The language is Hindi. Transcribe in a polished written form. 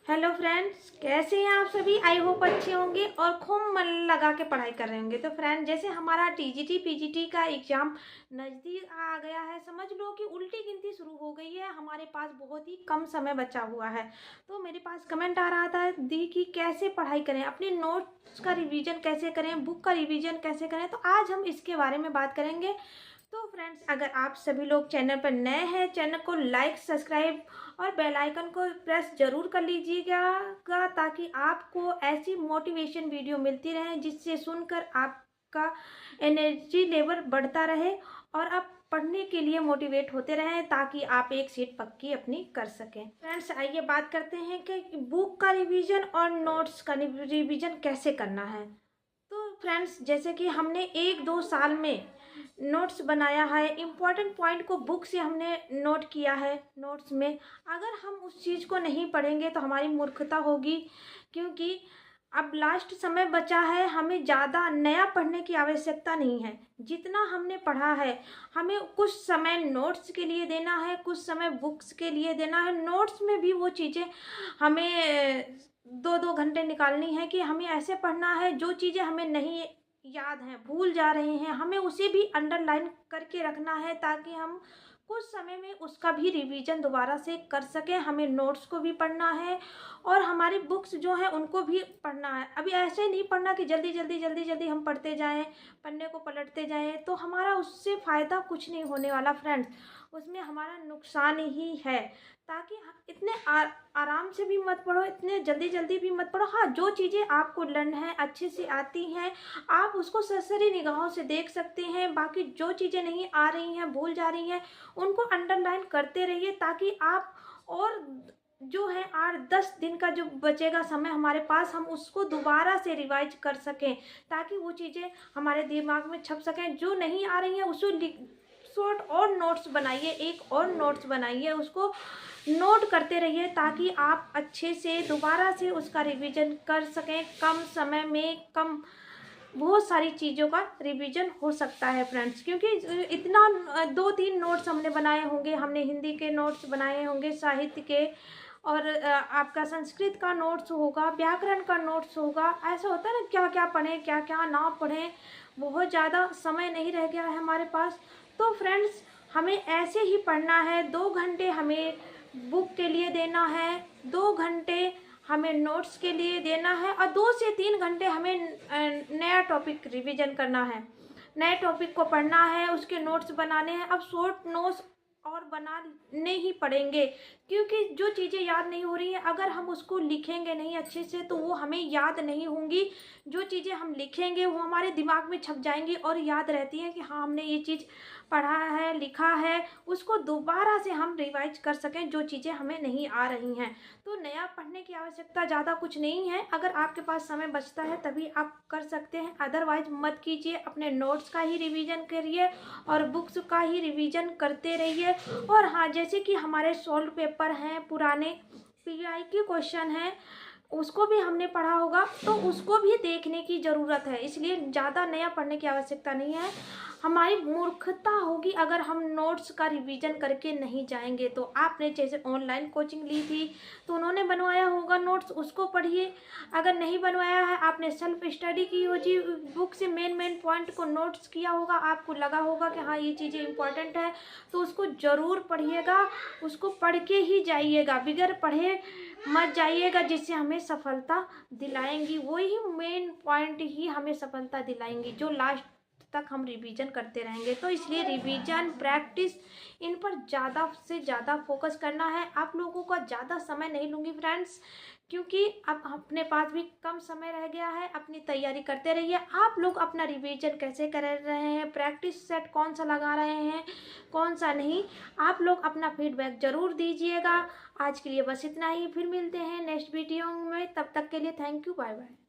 हेलो फ्रेंड्स, कैसे हैं आप सभी। आई होप अच्छे होंगे और खूब मन लगा के पढ़ाई कर रहे होंगे। तो फ्रेंड, जैसे हमारा टीजीटी पीजीटी का एग्ज़ाम नज़दीक आ गया है, समझ लो कि उल्टी गिनती शुरू हो गई है। हमारे पास बहुत ही कम समय बचा हुआ है। तो मेरे पास कमेंट आ रहा था दी कि कैसे पढ़ाई करें, अपने नोट्स का रिवीजन कैसे करें, बुक का रिवीजन कैसे करें। तो आज हम इसके बारे में बात करेंगे। तो फ्रेंड्स, अगर आप सभी लोग चैनल पर नए हैं, चैनल को लाइक, सब्सक्राइब और बेल आइकन को प्रेस जरूर कर लीजिएगा ताकि आपको ऐसी मोटिवेशन वीडियो मिलती रहे जिससे सुनकर आपका एनर्जी लेवल बढ़ता रहे और आप पढ़ने के लिए मोटिवेट होते रहें ताकि आप एक सीट पक्की अपनी कर सकें। फ्रेंड्स, आइए बात करते हैं कि बुक का रिवीजन और नोट्स का रिवीजन कैसे करना है। तो फ्रेंड्स, जैसे कि हमने 1-2 साल में नोट्स बनाया है, इम्पॉर्टेंट पॉइंट को बुक से हमने नोट किया है नोट्स में। अगर हम उस चीज़ को नहीं पढ़ेंगे तो हमारी मूर्खता होगी, क्योंकि अब लास्ट समय बचा है। हमें ज़्यादा नया पढ़ने की आवश्यकता नहीं है। जितना हमने पढ़ा है हमें कुछ समय नोट्स के लिए देना है, कुछ समय बुक्स के लिए देना है। नोट्स में भी वो चीज़ें हमें 2-2 घंटे निकालनी है कि हमें ऐसे पढ़ना है जो चीज़ें हमें नहीं याद हैं, भूल जा रहे हैं, हमें उसे भी अंडरलाइन करके रखना है ताकि हम कुछ समय में उसका भी रिवीजन दोबारा से कर सकें। हमें नोट्स को भी पढ़ना है और हमारी बुक्स जो हैं उनको भी पढ़ना है। अभी ऐसे नहीं पढ़ना कि जल्दी जल्दी जल्दी जल्दी हम पढ़ते जाएं, पन्ने को पलटते जाएं, तो हमारा उससे फ़ायदा कुछ नहीं होने वाला फ्रेंड्स। उसमें हमारा नुकसान ही है। ताकि इतने आराम से भी मत पढ़ो, इतने जल्दी जल्दी भी मत पढ़ो। हाँ, जो चीज़ें आपको लर्न है, अच्छे से आती हैं, आप उसको सरसरी निगाहों से देख सकते हैं। बाकी जो चीज़ें नहीं आ रही हैं, भूल जा रही हैं, उनको अंडरलाइन करते रहिए ताकि आप और जो है 8-10 दिन का जो बचेगा समय हमारे पास, हम उसको दोबारा से रिवाइज कर सकें ताकि वो चीज़ें हमारे दिमाग में छप सकें। जो नहीं आ रही हैं उसको शॉर्ट और नोट्स बनाइए, एक और नोट्स बनाइए, उसको नोट करते रहिए ताकि आप अच्छे से दोबारा से उसका रिवीजन कर सकें। कम समय में कम बहुत सारी चीज़ों का रिवीजन हो सकता है फ्रेंड्स, क्योंकि इतना 2-3 नोट्स हमने बनाए होंगे। हमने हिंदी के नोट्स बनाए होंगे, साहित्य के, और आपका संस्कृत का नोट्स होगा, व्याकरण का नोट्स होगा। ऐसा होता है ना, क्या क्या पढ़ें क्या क्या ना पढ़ें, बहुत ज़्यादा समय नहीं रह गया है हमारे पास। तो फ्रेंड्स, हमें ऐसे ही पढ़ना है। 2 घंटे हमें बुक के लिए देना है, 2 घंटे हमें नोट्स के लिए देना है और 2 से 3 घंटे हमें नया टॉपिक रिवीजन करना है, नए टॉपिक को पढ़ना है, उसके नोट्स बनाने हैं। अब शॉर्ट नोट्स और बनाने ही पड़ेंगे, क्योंकि जो चीज़ें याद नहीं हो रही हैं अगर हम उसको लिखेंगे नहीं अच्छे से तो वो हमें याद नहीं होंगी। जो चीज़ें हम लिखेंगे वो हमारे दिमाग में छप जाएंगी और याद रहती हैं कि हाँ, हमने ये चीज़ पढ़ा है, लिखा है, उसको दोबारा से हम रिवाइज कर सकें जो चीज़ें हमें नहीं आ रही हैं। तो नया पढ़ने की आवश्यकता ज़्यादा कुछ नहीं है। अगर आपके पास समय बचता है तभी आप कर सकते हैं, अदरवाइज मत कीजिए। अपने नोट्स का ही रिवीजन करिए और बुक्स का ही रिवीजन करते रहिए। और हाँ, जैसे कि हमारे सॉल्व पेपर हैं, पुराने पीआई के क्वेश्चन हैं, उसको भी हमने पढ़ा होगा, तो उसको भी देखने की ज़रूरत है। इसलिए ज़्यादा नया पढ़ने की आवश्यकता नहीं है। हमारी मूर्खता होगी अगर हम नोट्स का रिवीजन करके नहीं जाएंगे। तो आपने जैसे ऑनलाइन कोचिंग ली थी तो उन्होंने बनवाया होगा नोट्स, उसको पढ़िए। अगर नहीं बनवाया है, आपने सेल्फ स्टडी की हो जी, बुक से मेन पॉइंट को नोट्स किया होगा, आपको लगा होगा कि हाँ ये चीज़ें इंपॉर्टेंट है, तो उसको ज़रूर पढ़िएगा, उसको पढ़ के ही जाइएगा, बगैर पढ़े मत जाइएगा। जिससे हमें सफलता दिलाएंगी, वही मेन पॉइंट ही हमें सफलता दिलाएंगी, जो लास्ट तक हम रिवीजन करते रहेंगे। तो इसलिए रिवीजन, प्रैक्टिस, इन पर ज़्यादा से ज़्यादा फोकस करना है। आप लोगों का ज़्यादा समय नहीं लूँगी फ्रेंड्स, क्योंकि अब अपने पास भी कम समय रह गया है। अपनी तैयारी करते रहिए। आप लोग अपना रिवीजन कैसे कर रहे हैं, प्रैक्टिस सेट कौन सा लगा रहे हैं, कौन सा नहीं, आप लोग अपना फीडबैक ज़रूर दीजिएगा। आज के लिए बस इतना ही, फिर मिलते हैं नेक्स्ट वीडियो में। तब तक के लिए थैंक यू, बाय बाय।